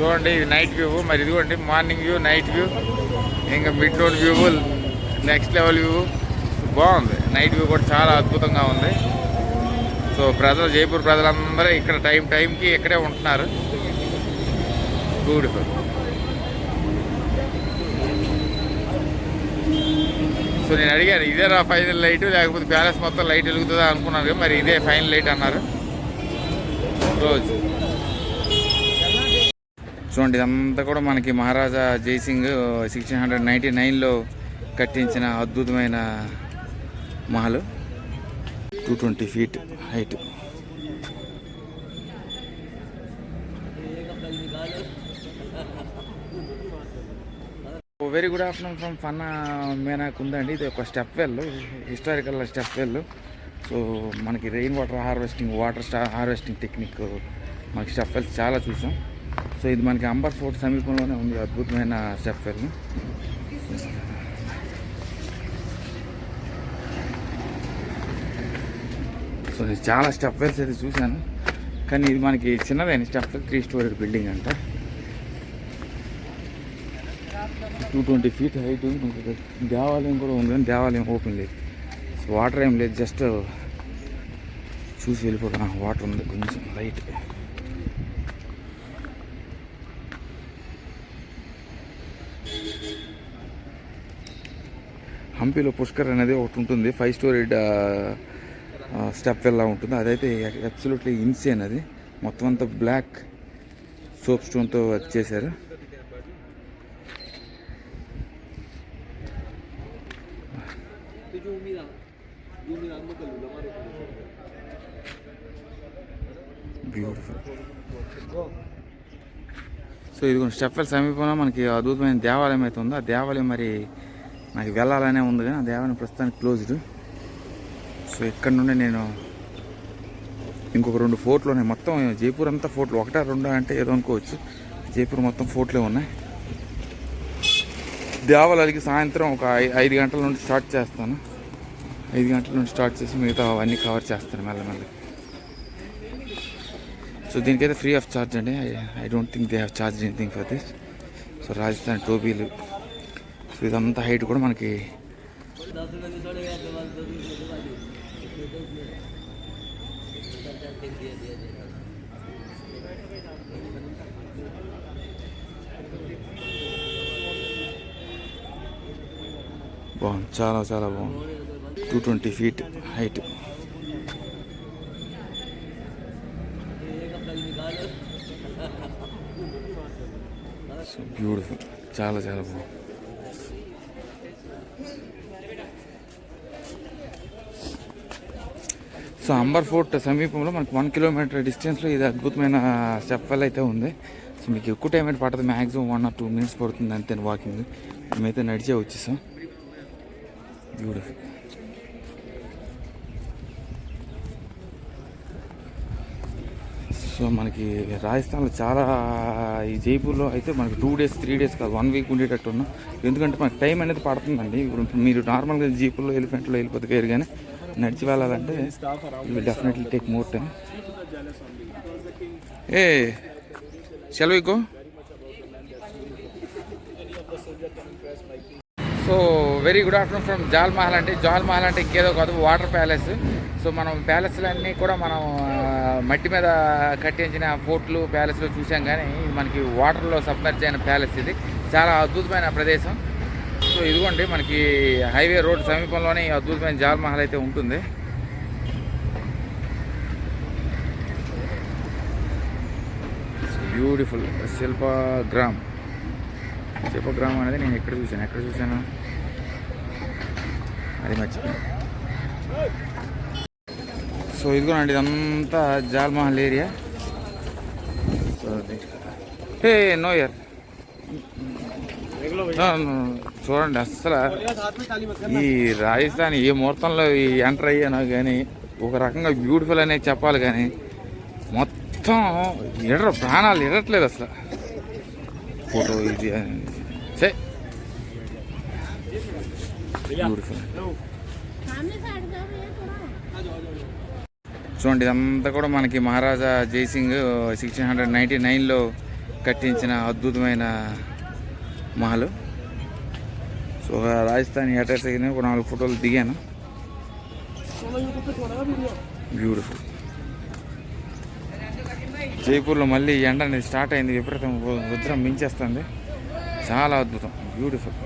చూడండి ఇది night view. మరి ఇదిగోండి మార్నింగ్ వ్యూ, నైట్ వ్యూ, ఇంకా mid known view, next level view. బాగుంది. నైట్ వ్యూ కూడా చాలా అద్భుతంగా ఉంది. సో ప్రజలు, జైపూర్ ప్రజలందరూ ఇక్కడ టైంకి ఇక్కడే ఉంటున్నారు. బ్యూటిఫుల్. సో నేను అడిగాను ఇదేనా ఫైనల్ లైట్, లేకపోతే ప్యాలెస్ మొత్తం లైట్ వెలుగుతుందా అనుకున్నాను. మరి ఇదే ఫైనల్ లైట్ అన్నారు రోజు. చూడండి ఇదంతా కూడా మనకి మహారాజా జైసింగ్ 1699లో కట్టించిన అద్భుతమైన మహల్. 220 feet height. Very good afternoon from Panna మేనాకు ఉందండి. ఇది ఒక step well, historical step well. So మనకి rain water harvesting, harvesting technique మనకి స్టెప్ వెల్స్ చాలా చూసాం. సో ఇది మనకి అంబర్ ఫోర్ట్ సమీపంలోనే ఉంది అద్భుతమైన స్టెప్ వెల్. సో నేను చాలా స్టెప్ వెల్స్ అయితే చూశాను, కానీ ఇది మనకి చిన్నదైన స్టెప్ వెల్. 3 story బిల్డింగ్ అంట. 220 feet హైట్. దేవాలయం కూడా ఉంది, కానీ దేవాలయం ఓపెన్ లేదు. వాటర్ ఏం లేదు, జస్ట్ చూసి వెళ్ళిపోతాం. వాటర్ ఉంది కొంచెం లైట్. హంపీలో పుష్కర్ అనేది ఒకటి ఉంటుంది, 5 story స్టెప్ వెల్లా ఉంటుంది. అదైతే అబ్సల్యూట్లీ ఇన్సేన్. అది మొత్తం అంతా బ్లాక్ సోప్ స్టోన్తో వర్క్ చేశారు. బ్యూటిఫుల్. సో ఇది స్టెప్ వెల్ సమీపంలో మనకి అద్భుతమైన దేవాలయం అయితే ఉంది. ఆ దేవాలయం మరి నాకు వెళ్ళాలనే ఉంది, కానీ ఆ దేవాలయం ప్రస్తుతానికి క్లోజ్డ్. సో ఇక్కడ నుండి నేను ఇంకొక 2 ఫోర్ట్లు ఉన్నాయి. మొత్తం జైపూర్ అంతా ఫోర్ట్లు, 1 2 అంటే ఏదో అనుకోవచ్చు. జైపూర్ మొత్తం ఫోర్ట్లే ఉన్నాయి. దేవాలయాలకి సాయంత్రం ఒక 5 గంటల నుండి స్టార్ట్ చేస్తాను. 5 గంటల నుండి స్టార్ట్ చేసి మిగతా అవన్నీ కవర్ చేస్తాను మెల్లమెల్ల. సో దీనికైతే ఫ్రీ ఆఫ్ ఛార్జ్ అండి. I don't think they have charge anything for this. So Rajasthan టోబీలు. సో ఇదంతా హైట్ కూడా మనకి బాగుంది, చాలా చాలా బాగుంది. 220 feet హైట్. సో బ్యూటిఫుల్, చాలా చాలా బాగుంది. సో అంబర్ ఫోర్ట్ సమీపంలో మనకు 1 kilometer డిస్టెన్స్లో ఇది అద్భుతమైన స్టెప్ వెల్ అయితే ఉంది. సో మీకు ఎక్కువ టైం అయితే పడుతుంది, మ్యాక్సిమం 1 or 2 minutes పడుతుంది అంతే వాకింగ్. మేమైతే నడిచే వచ్చేసాం. బ్యూటిఫుల్. సో మనకి రాజస్థాన్లో చాలా, ఈ జైపూర్లో అయితే మనకి 2 days 3 days కాదు 1 week ఉండేటట్టు ఉన్నాం. ఎందుకంటే మనకి టైం అనేది పడుతుందండి. ఇప్పుడు మీరు నార్మల్గా జీపుల్లో ఎలిఫెంట్లో వెళ్ళిపోతే వేరు, కానీ నడిచి వెళ్ళాలంటే will definitely take more time. ఏ shall we go? So very good afternoon from Jal Mahal. అంటే జాల్ మహల్ అంటే ఇంకేదో కాదు, వాటర్ ప్యాలెస్. సో మనం ప్యాలెస్లన్నీ కూడా మనం మట్టి మీద కట్టించిన ఫోర్ట్లు, ప్యాలెస్లో చూసాం, కానీ మనకి వాటర్లో సబ్మర్జ్ అయిన ప్యాలెస్. ఇది చాలా అద్భుతమైన ప్రదేశం. సో ఇదిగోండి మనకి హైవే రోడ్ సమీపంలోనే ఈ అద్భుతమైన జాల్ మహల్ అయితే ఉంటుంది. బ్యూటిఫుల్. శిల్పగ్రామ్ అనేది నేను ఎక్కడ చూశాను అది మర్చిపోయాను. సో ఇదిగోనండి ఇదంతా Jal Mahal area. So hey no ఇయర్ చూడండి, అస్సలు ఈ రాజస్థాన్ ఏ ముహూర్తంలో ఎంటర్ అయ్యానో కానీ ఒక రకంగా బ్యూటిఫుల్ అనేది చెప్పాలి, కానీ మొత్తం ప్రాణాలు ఎడట్లేదు అసలు. ఫోటో ఇది బ్యూటిఫుల్. చూడండి ఇదంతా కూడా మనకి మహారాజా జైసింగ్ 1699లో కట్టించిన అద్భుతమైన మహల్. సో రాజస్థాన్ అటాచ్ అయిన ఒక 4 ఫోటోలు దిగాను. బ్యూటిఫుల్. జైపూర్లో మళ్ళీ ఎండ అనేది స్టార్ట్ అయింది, విపరీతం ఉద్రం మించేస్తుంది. చాలా అద్భుతం, బ్యూటిఫుల్.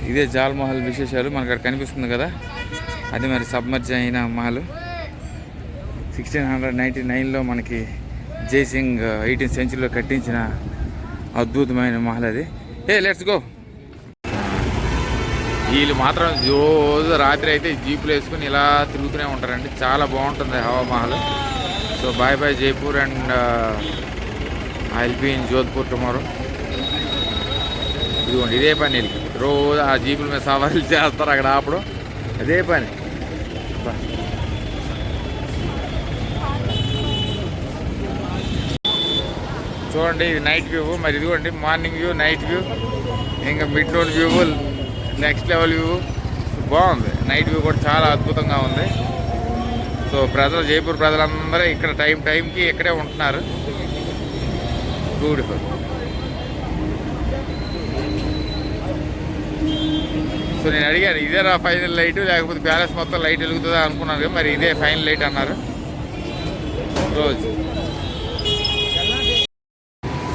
ఇదే జాల్ మహల్ విశేషాలు. మనకు అక్కడ కనిపిస్తుంది కదా, అది మరి సబ్మర్జ్ అయిన మహల్. 1699లో మనకి జైసింగ్ 18th సెంచరీలో కట్టించిన అద్భుతమైన మహల్ అది. Let's go. వీళ్ళు మాత్రం రోజు రాత్రి అయితే జీపులు వేసుకుని ఇలా తిరుగుతూనే ఉంటారండి. చాలా బాగుంటుంది Hawa Mahal. So bye bye Jaipur and I will be in Jodhpur tomorrow. ఇదిగోండి ఇదే పని వీళ్ళకి, రోజు ఆ జీపుల మీద సవారీలు చేస్తారు అక్కడ ఆపడం, అదే పని. చూడండి ఇది నైట్ వ్యూ. మరి ఇదిగోండి మార్నింగ్ వ్యూ, నైట్ వ్యూ, ఇంకా mid known view, next level view. బాగుంది. నైట్ వ్యూ కూడా చాలా అద్భుతంగా ఉంది. సో జైపూర్ ప్రజలందరూ ఇక్కడ టైంకి ఇక్కడే ఉంటున్నారు. బ్యూటిఫుల్. సో నేను అడిగాను ఇదేనా ఫైనల్ లైట్, లేకపోతే ప్యాలెస్ మొత్తం లైట్ వెలుగుతుందా అనుకున్నాను. మరి ఇదే ఫైనల్ లైట్ అన్నారు రోజు.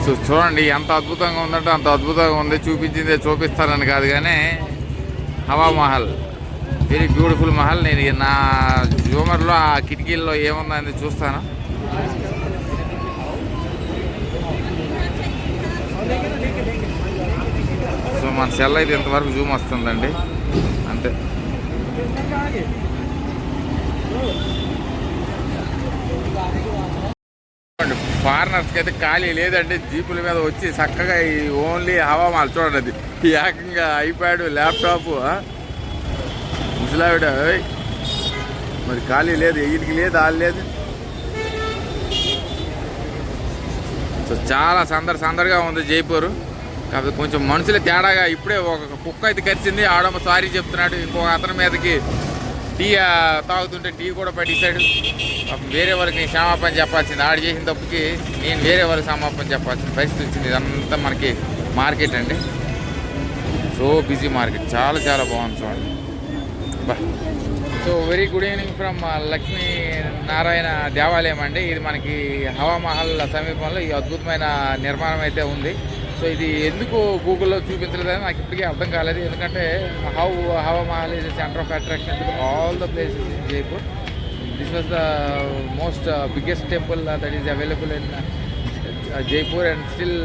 సో చూడండి ఎంత అద్భుతంగా ఉందంటే అంత అద్భుతంగా ఉంది. చూపించిందే చూపిస్తానని కాదు కానీ హవా మహల్ వెరీ బ్యూటిఫుల్ మహల్. నేను నా జూమర్లో ఆ కిటికీల్లో ఏముందని చూస్తాను. సో మన సెల్ అయితే ఇంతవరకు జూమ్ వస్తుందండి, అంతే. ఫారినర్స్కి అయితే ఖాళీ లేదండి. జీపుల మీద వచ్చి చక్కగా ఈ ఓన్లీ హవా మహల్ చూడండి. అది ఏకంగా ఐప్యాడ్, ల్యాప్టాప్, ముసలావిడ మరి ఖాళీ లేదు, వీళ్ళకి లేదు, వాళ్ళు లేదు. సో చాలా సందడిగా ఉంది జైపూర్. కాకపోతే కొంచెం మనుషులు తేడాగా. ఇప్పుడే ఒక కుక్క అయితే కరిచింది, ఆడమ్మ సారీ చెప్తున్నాడు. ఇంకొక అతని మీదకి టీ తాగుతుంటే టీ కూడా పట్టిస్తాడు. వేరే వాళ్ళకి నేను క్షమాపణ చెప్పాల్సింది, ఆడు చేసిన తప్పుకి నేను వేరే వాళ్ళకి క్షమాపణ చెప్పాల్సిన పరిస్థితి వచ్చింది. ఇదంతా మనకి మార్కెట్ అండి, సో బిజీ మార్కెట్. చాలా బాగుంది చూడండి. బా. So very good evening from Lakshmi Narayana దేవాలయం అండి. ఇది మనకి హవా మహల్ సమీపంలో ఈ అద్భుతమైన నిర్మాణం అయితే ఉంది. సో ఇది ఎందుకు గూగుల్లో చూపించలేదని నాకు ఇప్పటికీ అర్థం కాలేదు. ఎందుకంటే Hawa Mahal is centre of attraction to all the places in Jaipur. This was the most biggest temple that is available in Jaipur and still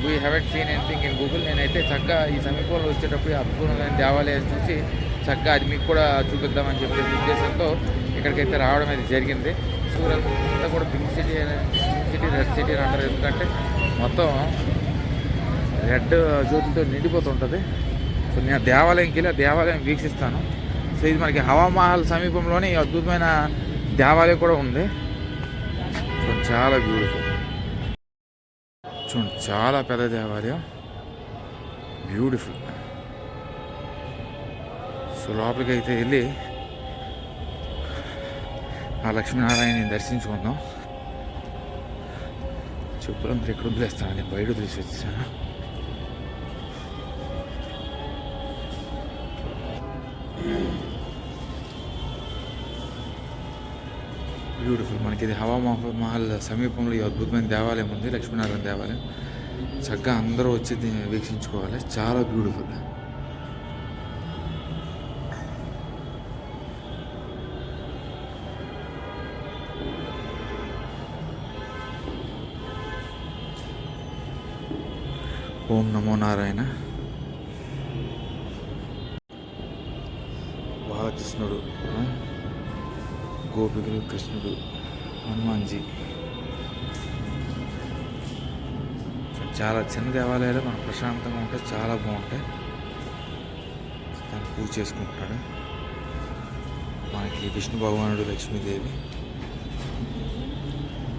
we haven't seen anything in Google. నేనైతే చక్కగా ఈ సమీపంలో వచ్చేటప్పుడు అద్భుతమైన దేవాలయం చూసి చక్కగా అది మీకు కూడా చూపిద్దామని చెప్పే ఉద్దేశంతో ఇక్కడికైతే రావడం అయితే జరిగింది. సూరత్ అంతా కూడా పింక్ సిటీ, రెడ్ సిటీ అని అంటారు. ఎందుకంటే మొత్తం రెడ్ జ్యోతులతో నిండిపోతుంటుంది. సో నేను దేవాలయంకి వెళ్ళి ఆ దేవాలయం వీక్షిస్తాను. సో ఇది మనకి హవా మహల్ సమీపంలోనే ఈ అద్భుతమైన దేవాలయం కూడా ఉంది. సో చాలా బ్యూటిఫుల్. చూడండి చాలా పెద్ద దేవాలయం, బ్యూటిఫుల్. సో లోపలికి అయితే వెళ్ళి ఆ లక్ష్మీనారాయణని దర్శించుకుందాం. చెప్పులంతా ఎక్కడ వదిలేస్తాను, నేను బయట వదిలేసి వచ్చాను. బ్యూటిఫుల్. మనకి ఇది హవా మహల్ సమీపంలో ఈ అద్భుతమైన దేవాలయం ఉంది, లక్ష్మీనారాయణ దేవాలయం. చక్కగా అందరూ వచ్చి వీక్షించుకోవాలి. చాలా బ్యూటిఫుల్. ఓం నమో నారాయణ. బాలకృష్ణుడు, గోపికలు, కృష్ణుడు, హనుమాన్జీ. చాలా చిన్న దేవాలయాలు మనకు ప్రశాంతంగా ఉంటాయి, చాలా బాగుంటాయి. దాన్ని పూజ చేసుకుంటున్నాడు. మనకి విష్ణు భగవానుడు, లక్ష్మీదేవి.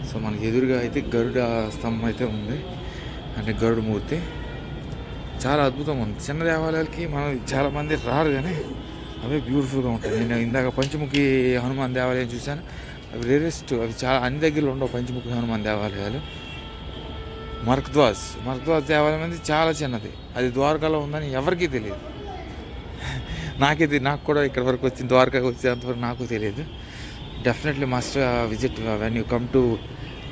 సో మనకి ఎదురుగా అయితే గరుడ స్తంభం అయితే ఉంది, అంటే గరుడ మూర్తి. చాలా అద్భుతంగా ఉంది. చిన్న దేవాలయాలకి మనం చాలామంది రారు, కానీ అవే బ్యూటిఫుల్గా ఉంటాయి. నేను ఇందాక పంచముఖి హనుమాన్ దేవాలయం చూశాను. అవి రేరెస్ట్, అవి చాలా అన్ని దగ్గరలో ఉండవు పంచముఖి హనుమాన్ దేవాలయాలు. మర్కద్వాజ్ దేవాలయం అనేది చాలా చిన్నది. అది ద్వారకాలో ఉందని ఎవరికీ తెలియదు. నాకు కూడా ఇక్కడ వరకు వచ్చి ద్వారకాకి వచ్చేంతవరకు నాకు తెలియదు. Definitely must visit when you come to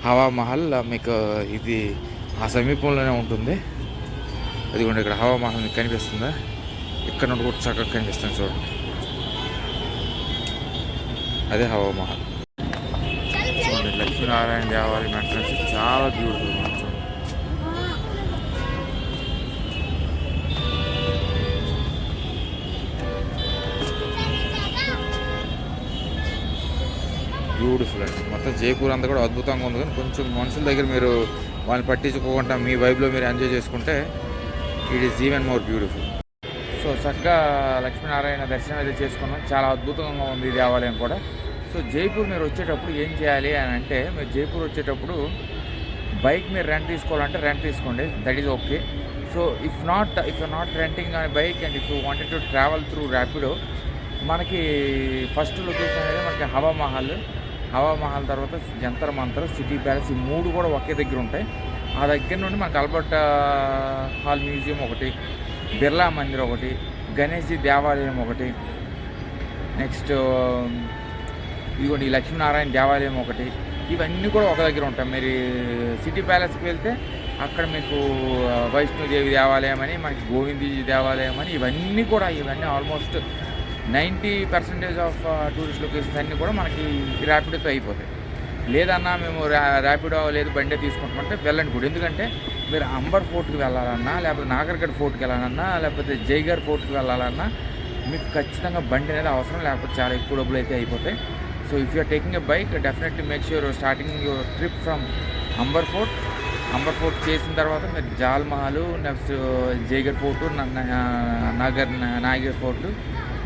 Hawa Mahal. మీకు ఇది ఆ సమీపంలోనే ఉంటుంది. అది కూడా ఇక్కడ హవా మహల్ మీకు కనిపిస్తుందా? ఇక్కడ నుండి కూడా చక్కగా కనిపిస్తుంది చూడండి. అదే హవా మహల్. చూడండి, లక్ష్మీనారాయణ దేవాలయం ఎంట్రన్స్ చాలా బ్యూటిఫుల్. బ్యూటిఫుల్ అండి. మొత్తం జైపూర్ అంతా కూడా అద్భుతంగా ఉంది. కానీ కొంచెం మనుషుల దగ్గర మీరు వాళ్ళని పట్టించుకోకుండా మీ వైబ్లో మీరు ఎంజాయ్ చేసుకుంటే it is even more beautiful. So చక్కగా లక్ష్మీనారాయణ దర్శనం అయితే చేసుకున్నాం. చాలా అద్భుతంగా ఉంది ఈ దేవాలయం కూడా. సో జైపూర్ మీరు వచ్చేటప్పుడు ఏం చేయాలి అని అంటే, మీరు జైపూర్ వచ్చేటప్పుడు బైక్ మీరు రెంట్ తీసుకోవాలంటే రెంట్ తీసుకోండి, that is okay. So if you not renting on bike and if you wanted to travel through Rapido, మనకి ఫస్ట్ లొకేషన్ అనేది మనకి హవా మహల్ తర్వాత జంతర్ మంతర్, సిటీ ప్యాలెస్, ఈ 3 కూడా ఒకే దగ్గర ఉంటాయి. ఆ దగ్గర నుండి మనకి ఆల్బర్ట్ హాల్ మ్యూజియం ఒకటి, బిర్లా మందిర్ ఒకటి, గణేష్జీ దేవాలయం ఒకటి, నెక్స్ట్ ఇదిగోండి ఈ లక్ష్మీనారాయణ దేవాలయం ఒకటి, ఇవన్నీ కూడా ఒక దగ్గర ఉంటాయి. మీరు సిటీ ప్యాలెస్కి వెళ్తే అక్కడ మీకు వైష్ణోదేవి దేవాలయం అని, మనకి గోవిందజీ దేవాలయం అని, ఇవన్నీ ఆల్మోస్ట్ 90% ఆఫ్ టూరిస్ట్ లొకేషన్స్ అన్నీ కూడా మనకి ర్యాపిడోతో అయిపోతాయి. లేదన్నా మేము ర్యాపిడో లేదు బండే తీసుకుంటామంటే వెళ్ళండి కూడా. ఎందుకంటే మీరు అంబర్ ఫోర్ట్కి వెళ్ళాలన్నా, లేకపోతే నాగర్గఢ్ ఫోర్ట్కి వెళ్ళాలన్నా, లేకపోతే జైగర్ ఫోర్ట్కి వెళ్ళాలన్నా మీకు ఖచ్చితంగా బండి అనేది అవసరం, లేకపోతే చాలా ఎక్కువ డబ్బులు అయితే అయిపోతాయి. So if you are taking a bike, definitely make sure starting your trip from Amber fort చేసిన తర్వాత మీరు Jal Mahal, next Jaigarh fort, Nagar fort,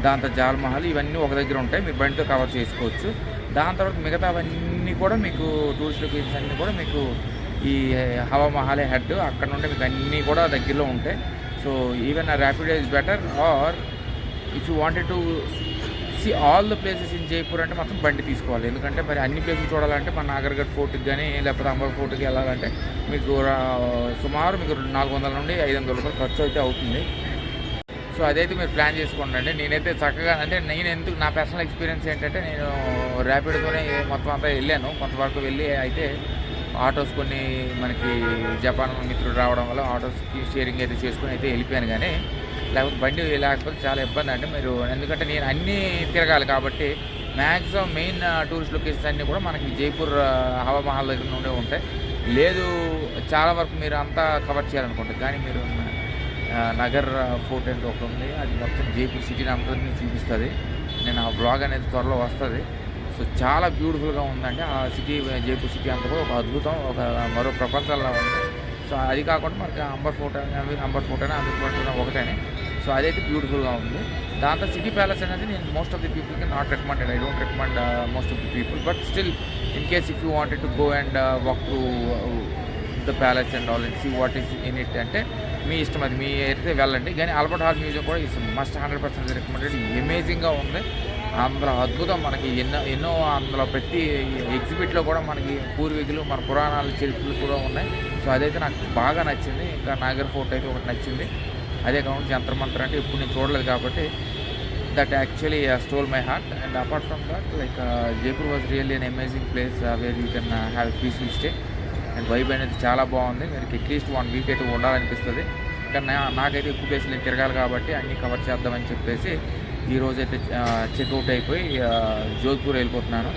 దాని తర్వాత జాల్ మహల్, ఇవన్నీ ఒక దగ్గర ఉంటాయి. మీరు బండితో కవర్ చేసుకోవచ్చు. దాని తర్వాత మిగతావన్నీ కూడా మీకు టూరిస్ట్ లొకేషన్స్ అన్నీ కూడా మీకు ఈ హవా మహలే హెడ్, అక్కడ నుండి మీకు అన్నీ కూడా దగ్గరలో ఉంటాయి. So even Rapido is better. Or if you wanted to see all the places in Jaipur అంటే మాత్రం బండి తీసుకోవాలి. ఎందుకంటే మరి అన్ని ప్లేసెస్ చూడాలంటే మన నాగర్గఢ్ ఫోర్ట్కి కానీ లేకపోతే అంబర్ ఫోర్ట్కి వెళ్ళాలంటే మీకు సుమారు మీకు 400 నుండి 500 రూపాయలు ఖర్చు అయితే అవుతుంది. సో అదైతే మీరు ప్లాన్ చేసుకోండి. నేనైతే చక్కగా అంటే నా పర్సనల్ ఎక్స్పీరియన్స్ ఏంటంటే, నేను ర్యాపిడ్తోనే మొత్తం అంతా వెళ్ళాను. కొంతవరకు వెళ్ళి అయితే ఆటోస్ కొన్ని మనకి జపాన్ మిత్రుడు రావడం వల్ల ఆటోస్కి షేరింగ్ అయితే చేసుకుని అయితే వెళ్ళిపోయాను. కానీ లేకపోతే బండి లేకపోతే చాలా ఇబ్బంది అండి మీరు. ఎందుకంటే నేను అన్నీ తిరగాలి కాబట్టి మ్యాక్సిమం మెయిన్ టూరిస్ట్ లొకేషన్స్ అన్నీ కూడా మనకి జైపూర్ హవా మహల్ దగ్గర నుండే ఉంటాయి. లేదు చాలా వరకు మీరు అంతా కవర్ చేయాలనుకుంటారు. కానీ మీరు నగర్ ఫోర్ట్ అనేది ఒకటి ఉంది, అది మొత్తం జైపూర్ సిటీని అంతని చూపిస్తుంది. నేను ఆ బ్లాగ్ అనేది త్వరలో వస్తుంది. సో చాలా బ్యూటిఫుల్గా ఉందండి ఆ సిటీ. జైపూర్ సిటీ అంతా కూడా ఒక అద్భుతం, ఒక మరో ప్రపంచంలో ఉంది. సో అది కాకుండా మనకి అంబర్ ఫోర్ట్ అయినా ఒకటేనే. సో అదైతే బ్యూటిఫుల్గా ఉంది. దాంతో సిటీ ప్యాలెస్ అనేది నేను మోస్ట్ ఆఫ్ ది పీపుల్కి not recommended. I don't recommend most of the people. But still in case if you wanted to go and walk to the palace and all and see what is in it అంటే మీ ఇష్టం, అది మీ అయితే వెళ్ళండి. కానీ Albert Hall museum కూడా is must 100% recommended. అమేజింగ్గా ఉంది. అందులో అద్భుతం మనకి ఎన్నో అందులో ప్రతి ఎగ్జిబిట్లో కూడా మనకి పూర్వీకులు మన పురాణాలు చరిత్రలు కూడా ఉన్నాయి. సో అదైతే నాకు బాగా నచ్చింది. ఇంకా నాగర్ ఫోర్ట్ అయితే ఒకటి నచ్చింది. అదే కాకుండా జంతర్ మంతర్ అంటే ఇప్పుడు నేను చూడలేదు కాబట్టి that actually stole my heart. And apart from that like Jaipur was really an amazing place where you can have a peaceful stay. And vibe అనేది చాలా బాగుంది. మీరు అట్లీస్ట్ 1 వీక్ అయితే ఉండాలనిపిస్తుంది. కానీ నాకైతే ఎక్కువ ప్లేస్ నేను తిరగాలి కాబట్టి అన్నీ కవర్ చేద్దామని చెప్పేసి ఈరోజైతే చెక్అవుట్ అయిపోయి జోధ్పూర్ వెళ్ళిపోతున్నాను.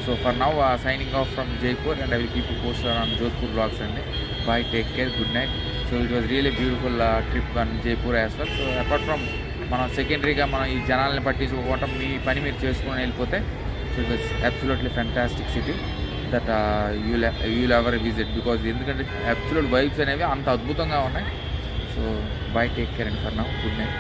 So for now signing off from Jaipur and I will keep poster on Jodhpur blogs అండి. Bye, take care, good night. So it was really beautiful trip on Jaipur as well. So apart from మనం సెకండరీగా మనం ఈ జనాలను పట్టించుకోవటం, మీ పని మీరు చేసుకుని వెళ్ళిపోతే, so it was absolutely fantastic city that you'll ever visit. Because ఎందుకంటే అబ్సల్యూట్ వైబ్స్ అనేవి అంత అద్భుతంగా ఉన్నాయి. So bye, take care and for now, good night.